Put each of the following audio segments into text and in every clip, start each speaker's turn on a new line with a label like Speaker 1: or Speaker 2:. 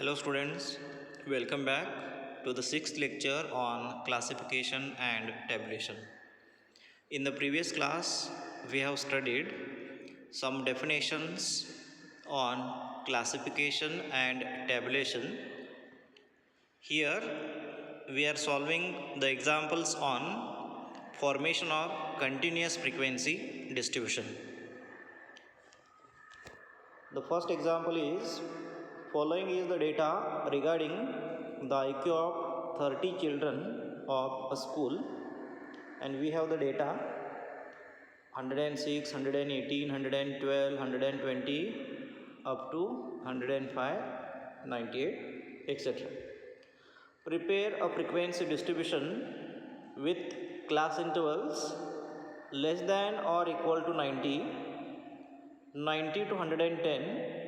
Speaker 1: Hello students, welcome back to the sixth lecture on classification and tabulation. In the previous class, we have studied some definitions on classification and tabulation. Here, we are solving the examples on formation of continuous frequency distribution. The first example is following is the data regarding the IQ of 30 children of a school, and we have the data 106, 118, 112, 120 up to 105, 98, etc. Prepare a frequency distribution with class intervals less than or equal to 90, 90 to 110,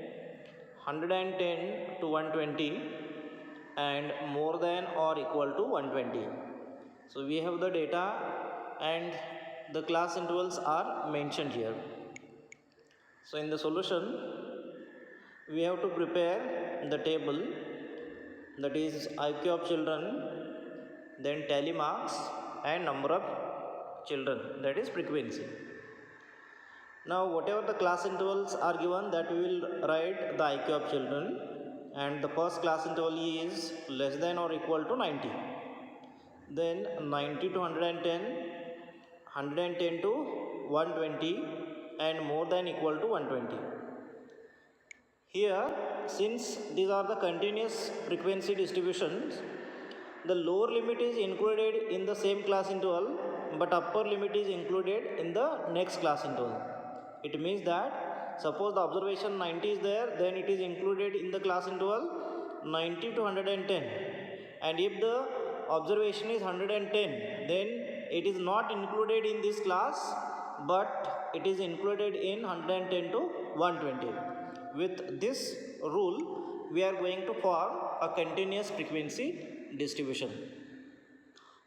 Speaker 1: 110 to 120, and more than or equal to 120. So we have the data and the class intervals are mentioned here. So in the solution, we have to prepare the table, that is IQ of children, then tally marks and number of children, that is frequency. Now whatever the class intervals are given, that we will write the IQ of children, and the first class interval is less than or equal to 90. Then 90 to 110, 110 to 120, and more than equal to 120. Here, since these are the continuous frequency distributions, the lower limit is included in the same class interval, but upper limit is included in the next class interval. It means that suppose the observation 90 is there, then it is included in the class interval 90 to 110, and if the observation is 110, then it is not included in this class, but it is included in 110 to 120. With this rule, we are going to form a continuous frequency distribution.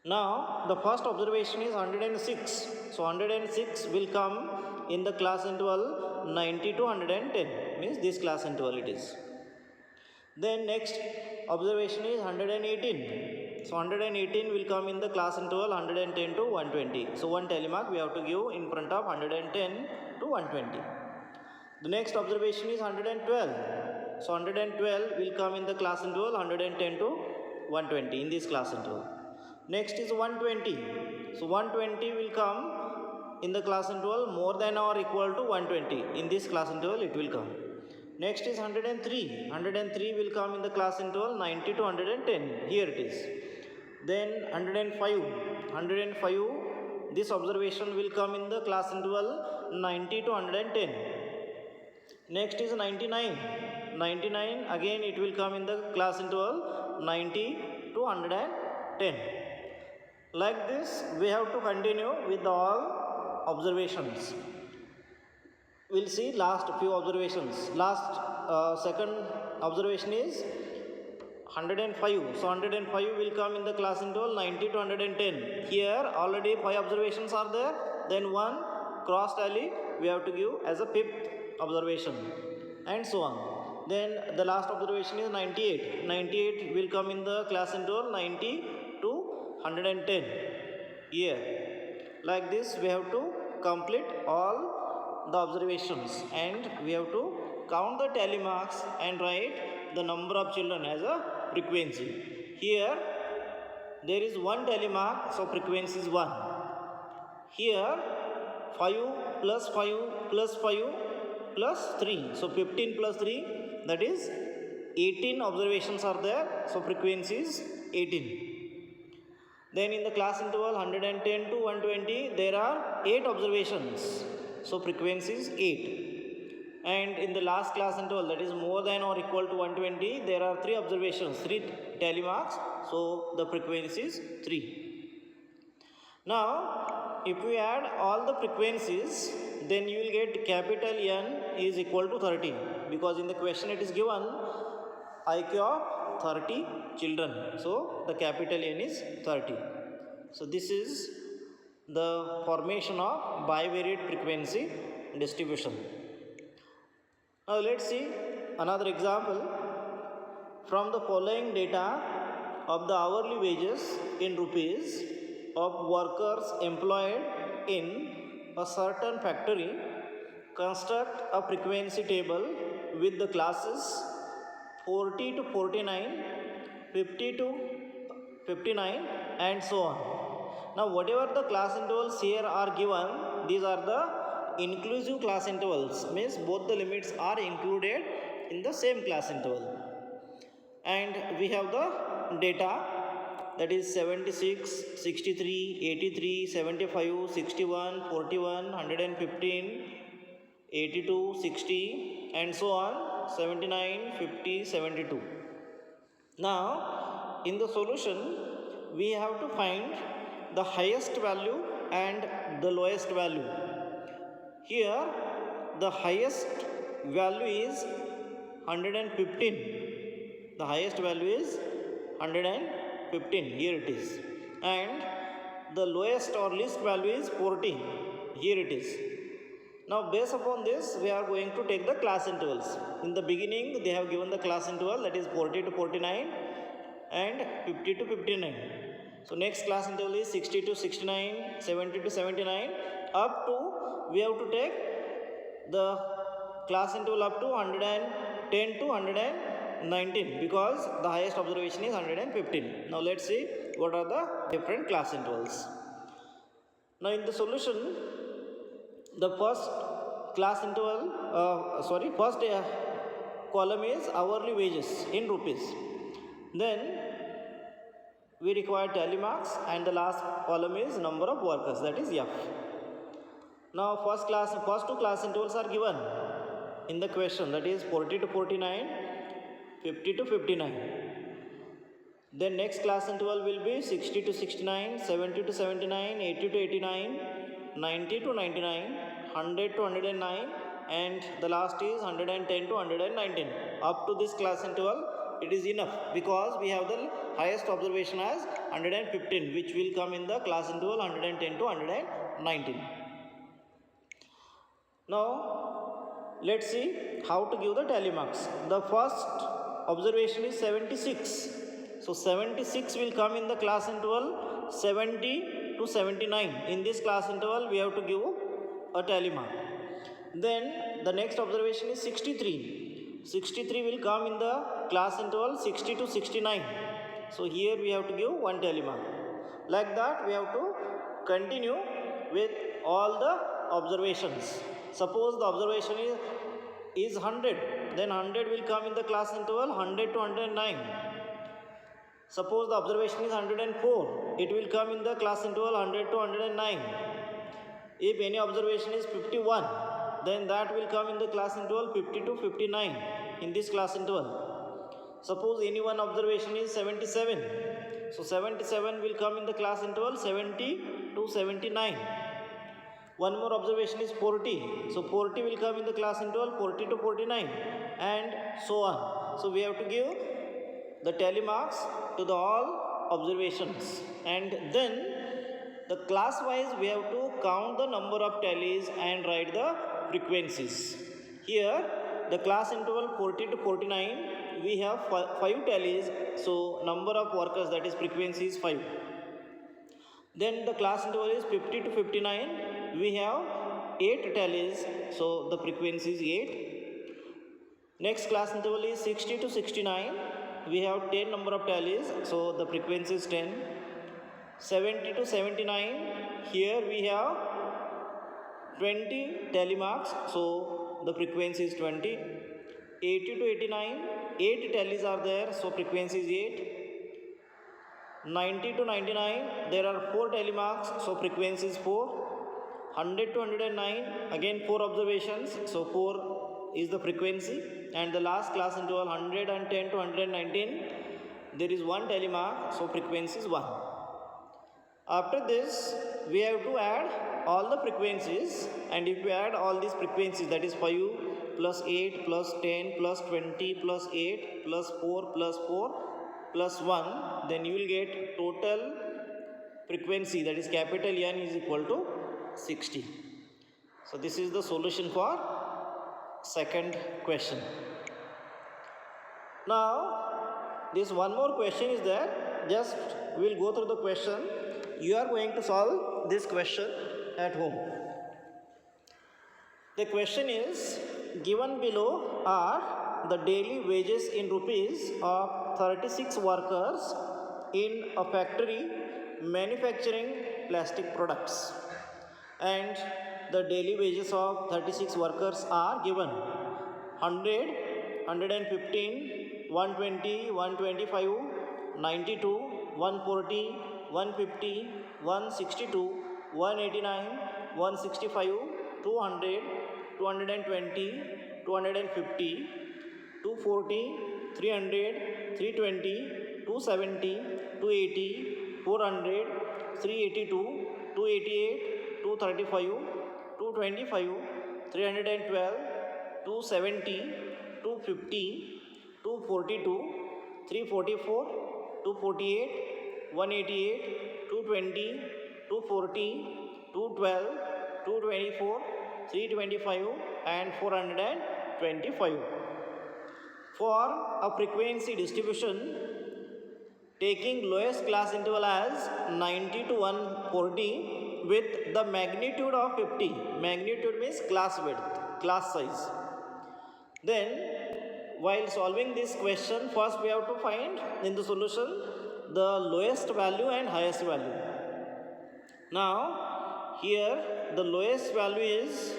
Speaker 1: Now the first observation is 106, so 106 will come in the class interval 90 to 110, means this class interval it is. Then next observation is 118, so 118 will come in the class interval 110 to 120. So one tally mark we have to give in front of 110 to 120. The next observation is 112, so 112 will come in the class interval 110 to 120 in this class interval. Next is 120, so 120 will come in the class interval more than or equal to 120, in this class interval it will come. Next is 103, 103 will come in the class interval 90 to 110, here it is. Then 105, 105, this observation will come in the class interval 90 to 110. Next is 99, 99 again it will come in the class interval 90 to 110. Like this we have to continue with all observations. We'll see last few observations. Last second observation is 105, so 105 will come in the class interval 90 to 110. Here already 5 observations are there, then one cross tally we have to give as a fifth observation, and so on. Then the last observation is 98, 98 will come in the class interval 90 to 110 here. Like this we have to complete all the observations, and we have to count the tally marks and write the number of children as a frequency. Here there is one tally mark, so frequency is 1. Here 5 plus 5 plus 5 plus 3, so 15 plus 3, that is 18 observations are there, so frequency is 18. Then in the class interval 110 to 120 there are 8 observations, so frequency is 8. And in the last class interval, that is more than or equal to 120, there are 3 observations, 3 tally marks, so the frequency is 3. Now if we add all the frequencies, then you will get capital N is equal to 30, because in the question it is given IQ of 30 children, so the capital N is 30. So this is the formation of bivariate frequency distribution. Now let's see another example. from the following data of the hourly wages in rupees of workers employed in a certain factory, construct a frequency table with the classes 40 to 49, 50 to 59 and so on. Now whatever the class intervals here are given, these are the inclusive class intervals, means both the limits are included in the same class interval. And we have the data, that is 76, 63, 83, 75, 61, 41, 115, 82, 60 and so on, 79, 50, 72. Now in the solution we have to find the highest value and the lowest value. Here the highest value is 115. The highest value is 115. Here it is. And the lowest or least value is 14. Here it is. Now based upon this we are going to take the class intervals. In the beginning they have given the class interval, that is 40 to 49 and 50 to 59. So next class interval is 60 to 69, 70 to 79, up to we have to take the class interval up to 110 to 119, because the highest observation is 115. Now let's see what are the different class intervals. Now in the solution, the first class interval, first column is hourly wages in rupees. Then we require tally marks, and the last column is number of workers, that is F. Now first two class intervals are given in the question, that is 40 to 49, 50 to 59. Then next class interval will be 60 to 69, 70 to 79, 80 to 89, 90 to 99, 100 to 109, and the last is 110 to 119. Up to this class interval it is enough, because we have the highest observation as 115, which will come in the class interval 110 to 119. Now let's see how to give the tally marks. The first observation is 76. So 76 will come in the class interval 70 to 79. In this class interval we have to give a tally mark. Then the next observation is 63. 63 will come in the class interval 60 to 69. So here we have to give one tally mark. Like that we have to continue with all the observations. Suppose the observation is 100, then 100 will come in the class interval 100 to 109. Suppose the observation is 104, it will come in the class interval 100 to 109. If any observation is 51, then that will come in the class interval 50 to 59 in this class interval. Suppose any one observation is 77, so 77 will come in the class interval 70 to 79. One more observation is 40, so 40 will come in the class interval 40 to 49 and so on. So we have to give the tally marks to the all observations, and then the class wise we have to count the number of tallies and write the frequencies. Here the class interval 40 to 49 we have 5 tallies, so number of workers, that is frequency, is 5. Then the class interval is 50 to 59, we have 8 tallies, so the frequency is 8. Next class interval is 60 to 69, we have 10 number of tallies, so the frequency is 10. 70 to 79, here we have 20 tally marks, so the frequency is 20. 80 to 89, 8 tallies are there, so frequency is 8. 90 to 99, there are 4 tally marks, so frequency is 4. 100 to 109, again 4 observations, so 4 is the frequency. And the last class interval 110 to 119, there is 1 tally mark, so frequency is 1. After this we have to add all the frequencies, and if we add all these frequencies, that is 5 plus 8 plus 10 plus 20 plus 8 plus 4 plus 4 plus 1, then you will get total frequency, that is capital N, is equal to 60. So this is the solution for second question. Now this one more question is there. Just we'll go through the question. You are going to solve this question at home. The question is, given below are the daily wages in rupees of 36 workers in a factory manufacturing plastic products, and the daily wages of 36 workers are given 100, 115, 120, 125, 92, 140, 150, 162, 189, 165, 200, 220, 250, 240, 300, 320, 270, 280, 400, 382, 288, 235, 225, 312, 270, 250, 242, 344, 248, 188, 220, 240, 212, 224, 325 and 425. For a frequency distribution taking lowest class interval as 90 to 140 with the magnitude of 50. Magnitude means class width, class size. Then while solving this question, first we have to find in the solution the lowest value and highest value. Now here the lowest value is,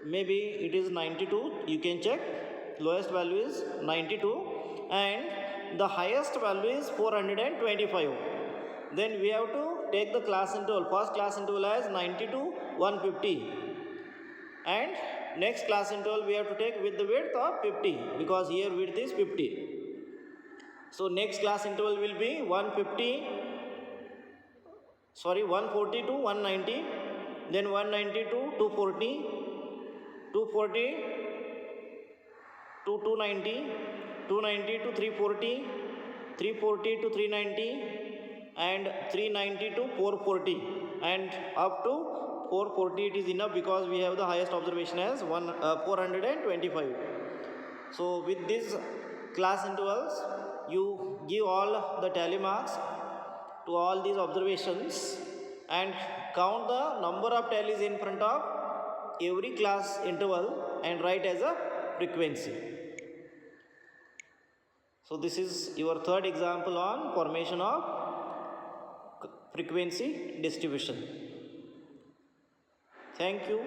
Speaker 1: maybe it is 92, you can check. Lowest value is 92 and the highest value is 425. Then we have to take the class interval. First class interval as 90 to 150 and next class interval we have to take with the width of 50 because here width is 50. So next class interval will be 140 to 190, then 190 to 240, 240 to 290, 290 to 340, 340 to 390 and 390 to 440, and up to 440 it is enough because we have the highest observation as 425. So with these class intervals you give all the tally marks to all these observations and count the number of tallies in front of every class interval and write as a frequency. So this is your third example on formation of frequency distribution. Thank you.